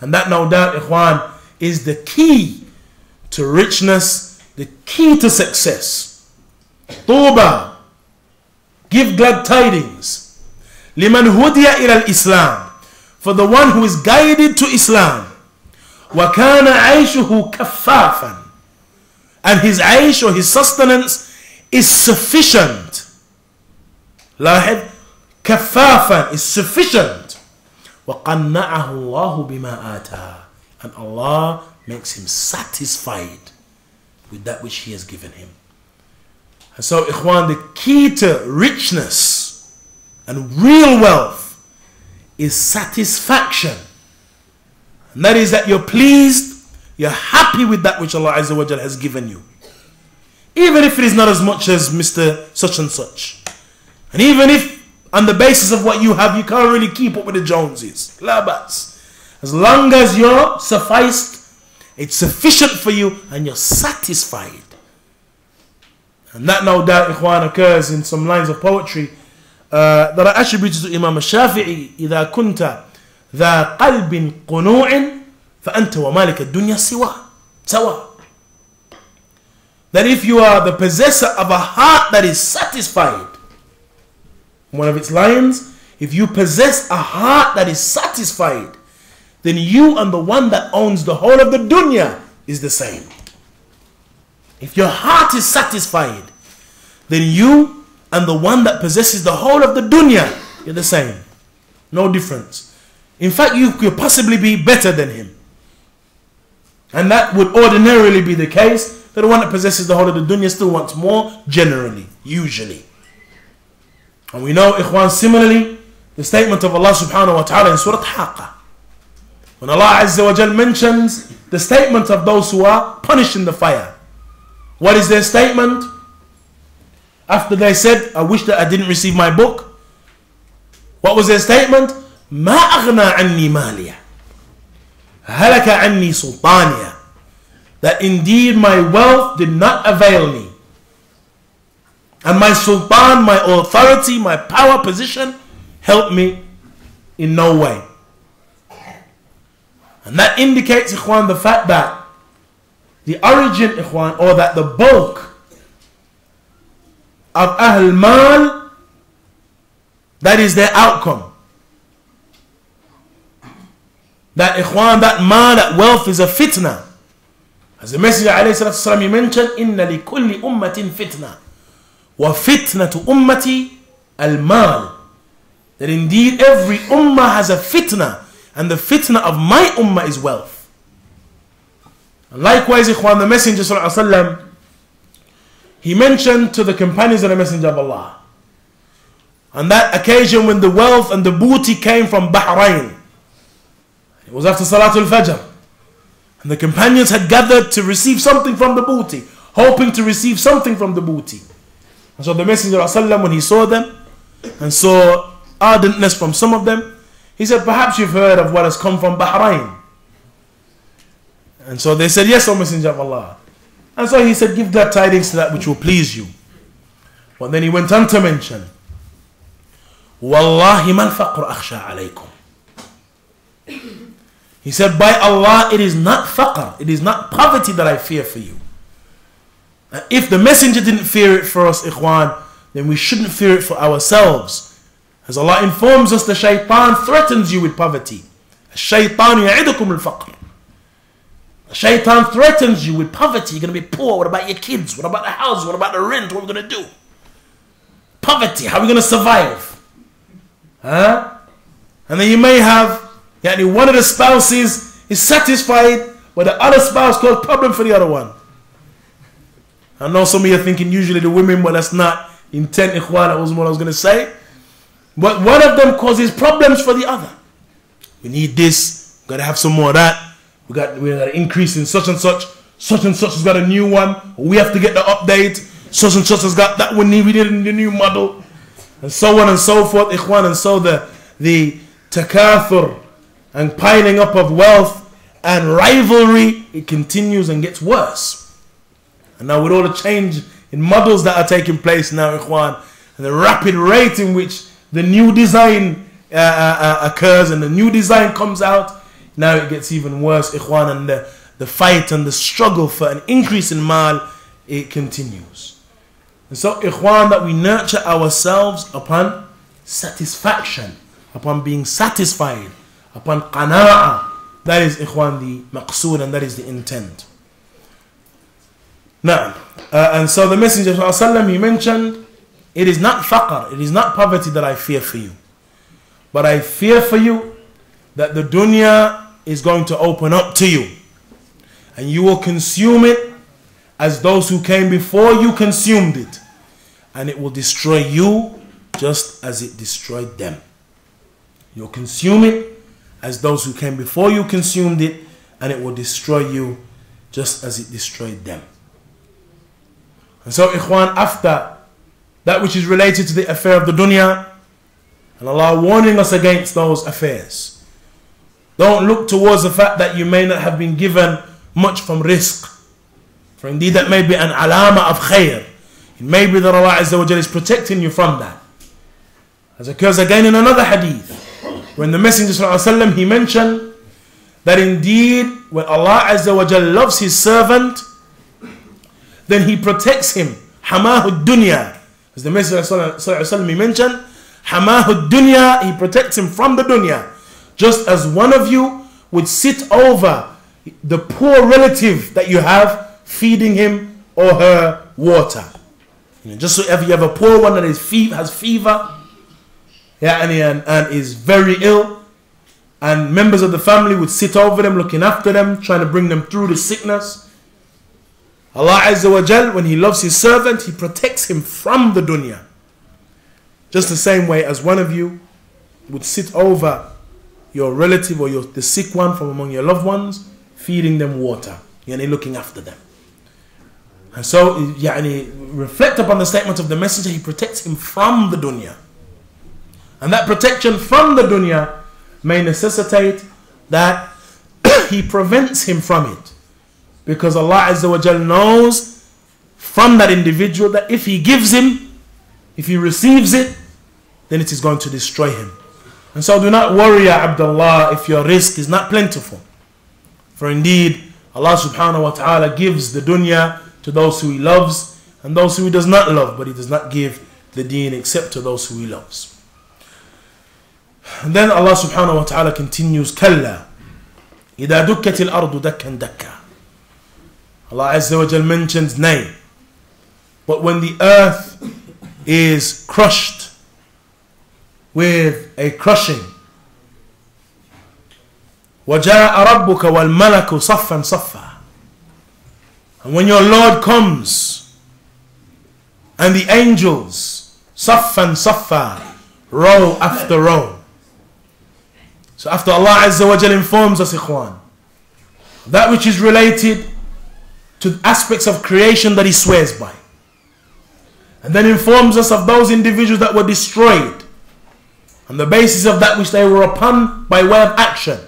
And that, no doubt, ikhwan, is the key to richness, the key to success. Tuba, give glad tidings. Liman hudiya ila al-Islam, for the one who is guided to Islam. Wa kana aishuhu kaffafan, and his aish, or his sustenance, is sufficient. Lahid, kaffafan is sufficient. Wa qanna'ahu Allahu bima ata, and Allah makes him satisfied with that which he has given him. And so, ikhwan, the key to richness and real wealth is satisfaction. And that is that you're pleased, you're happy with that which Allah Azza wa Jal has given you. Even if it is not as much as Mr. Such and Such. And even if on the basis of what you have, you can't really keep up with the Joneses. La bas. As long as you're sufficed, it's sufficient for you and you're satisfied. And that, no doubt, ikhwan, occurs in some lines of poetry that are attributed to Imam al-Shafi'i. إِذَا كُنْتَ ذَا قَلْبٍ قُنُوعٍ فَأَنْتَ وَمَالِكَ الدُّنْيَا سَوَى. That if you are the possessor of a heart that is satisfied, one of its lines, if you possess a heart that is satisfied, then you and the one that owns the whole of the dunya is the same. If your heart is satisfied, then you and the one that possesses the whole of the dunya, you're the same. No difference. In fact, you could possibly be better than him. And that would ordinarily be the case, that the one that possesses the whole of the dunya still wants more, generally, usually. And we know, ikhwan, similarly, the statement of Allah subhanahu wa ta'ala in Surah Al-Fajr, when Allah Azza wa Jal mentions the statement of those who are punished in the fire. What is their statement? After they said, I wish that I didn't receive my book. What was their statement? مَا أَغْنَى عَنِّي مَالِيَ هَلَكَ عَنِّي سُلْطَانِيَ. That indeed my wealth did not avail me. And my sultan, my authority, my power position helped me in no way. And that indicates, ikhwan, the fact that the origin, ikhwan, or that the bulk of Ahl Mal, that is their outcome. That, ikhwan, that mal, that wealth is a fitna. As the Messenger ﷺ, he mentioned, إِنَّ لِكُلِّ أُمَّةٍ فِتْنَةٍ وَفِتْنَةُ أُمَّتِي الْمَالِ. That indeed every ummah has a fitna, and the fitna of my ummah is wealth. And likewise, ikhwan, the Messenger ﷺ, he mentioned to the companions of the Messenger of Allah, on that occasion when the wealth and the booty came from Bahrain, it was after Salatul Fajr, and the companions had gathered to receive something from the booty, hoping to receive something from the booty. And so the Messenger of Allah, when he saw them and saw ardentness from some of them, he said, perhaps you've heard of what has come from Bahrain. And so they said, yes, O Messenger of Allah. And so he said, give glad tidings to that which will please you. But then he went on to mention, Wallahi mal faqr akhsha alaykum. He said, by Allah, it is not faqr, it is not poverty that I fear for you. If the Messenger didn't fear it for us, ikhwan, then we shouldn't fear it for ourselves. As Allah informs us, the shaitan threatens you with poverty. Shaitan ya'idukum al-faqr. The shaitan threatens you with poverty. You're going to be poor. What about your kids? What about the house? What about the rent? What are we going to do? Poverty. How are we going to survive? Huh? And then you may have one of the spouses is satisfied, but the other spouse caused problem for the other one. I know some of you are thinking usually the women, but that's not intent, ikhwan. That wasn't what I was going to say. But one of them causes problems for the other. We need this. We've got to have some more of that. We got an increase in such and such. Such and such has got a new one. We have to get the update. Such and such has got that one. We need the new model. And so on and so forth, ikhwan. And so the takathur and piling up of wealth and rivalry, it continues and gets worse. And now with all the change in models that are taking place now, ikhwan, and the rapid rate in which the new design occurs and the new design comes out, now it gets even worse, ikhwan, and the fight and the struggle for an increase in mal, it continues. And so, ikhwan, that we nurture ourselves upon satisfaction, upon being satisfied, upon qana'ah. That is, ikhwan, the maqsood, and that is the intent. Now, and so the Messenger ﷺ, he mentioned, it is not faqr, it is not poverty that I fear for you, but I fear for you that the dunya is going to open up to you, and you will consume it as those who came before you consumed it, and it will destroy you just as it destroyed them. You'll consume it as those who came before you consumed it, and it will destroy you just as it destroyed them. And so, ikhwan, after that which is related to the affair of the dunya, and Allah warning us against those affairs, don't look towards the fact that you may not have been given much from rizq, for indeed that may be an alama of khair. It may be that Allah Azza wa Jalla is protecting you from that, as occurs again in another hadith, when the Messenger ﷺ, he mentioned that indeed when Allah Azza wa Jalla loves his servant, then he protects him. Hamahu dunya, as the Messenger ﷺ, he mentioned, Hamahu dunya, he protects him from the dunya, just as one of you would sit over the poor relative that you have, feeding him or her water. Just so if you have a poor one that has fever, and is very ill, and members of the family would sit over them, looking after them, trying to bring them through the sickness. Allah Azza wa Jal, when he loves his servant, he protects him from the dunya. Just the same way as one of you would sit over your relative or the sick one from among your loved ones, feeding them water, looking after them. And so, reflect upon the statement of the Messenger, he protects him from the dunya. And that protection from the dunya may necessitate that he prevents him from it. Because Allah Azza wa Jal knows from that individual that if he gives him, if he receives it, then it is going to destroy him. And so do not worry, Ya Abdullah, if your rizq is not plentiful. For indeed, Allah subhanahu wa ta'ala gives the dunya to those who he loves and those who he does not love, but he does not give the deen except to those who he loves. And then Allah subhanahu wa ta'ala continues, Kalla, إِذَا دُكَّتِ الْأَرْضُ دَكًّا دَكًّا. Allah Azza wa Jal mentions, nay, but when the earth is crushed with a crushing, وَجَاءَ رَبُّكَ وَالْمَلَكُ صَفًّا صَفًّا. And when your Lord comes, and the angels, صَفًّا صَفًّا, row after row. So after Allah Azza wa Jal informs us, ikhwan, that which is related to aspects of creation that he swears by, and then informs us of those individuals that were destroyed on the basis of that which they were upon by way of action,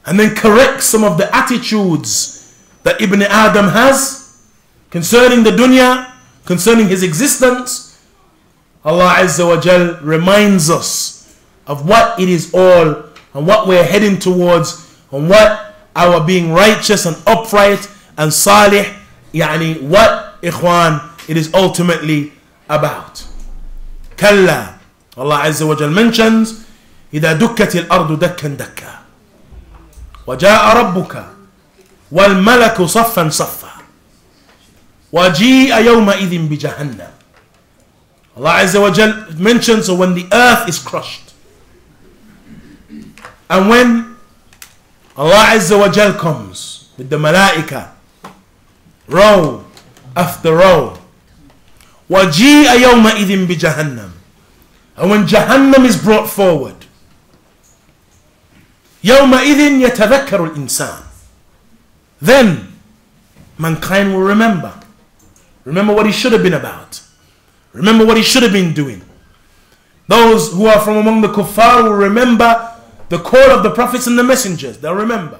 and then corrects some of the attitudes that Ibn Adam has concerning the dunya, concerning his existence. Allah Azza wa Jal reminds us of what it is all, and what we're heading towards, and what our being righteous and upright and salih, what, ikhwan, it is ultimately about. Kalla, Allah Azza wa Jal mentions, إِذَا دُكَّتِ الْأَرْضُ دَكًّا دَكًّا وَجَاءَ رَبُّكَ وَالْمَلَكُ صَفًّا صَفًّا وَجِيءَ يَوْمَئِذٍ بِجَهَنَّمَ. Allah Azza wa Jal mentions, so when the earth is crushed, and when Allah Azza wa Jal comes with the malaika, row after row, وَجِيءَ يَوْمَئِذٍ بِجَهَنَّمَ. And when Jahannam is brought forward, يَوْمَئِذٍ يَتَذَكَّرُ الْإِنسَانِ. Then mankind will remember what he should have been about, remember what he should have been doing. Those who are from among the kuffar will remember the call of the prophets and the messengers. They'll remember.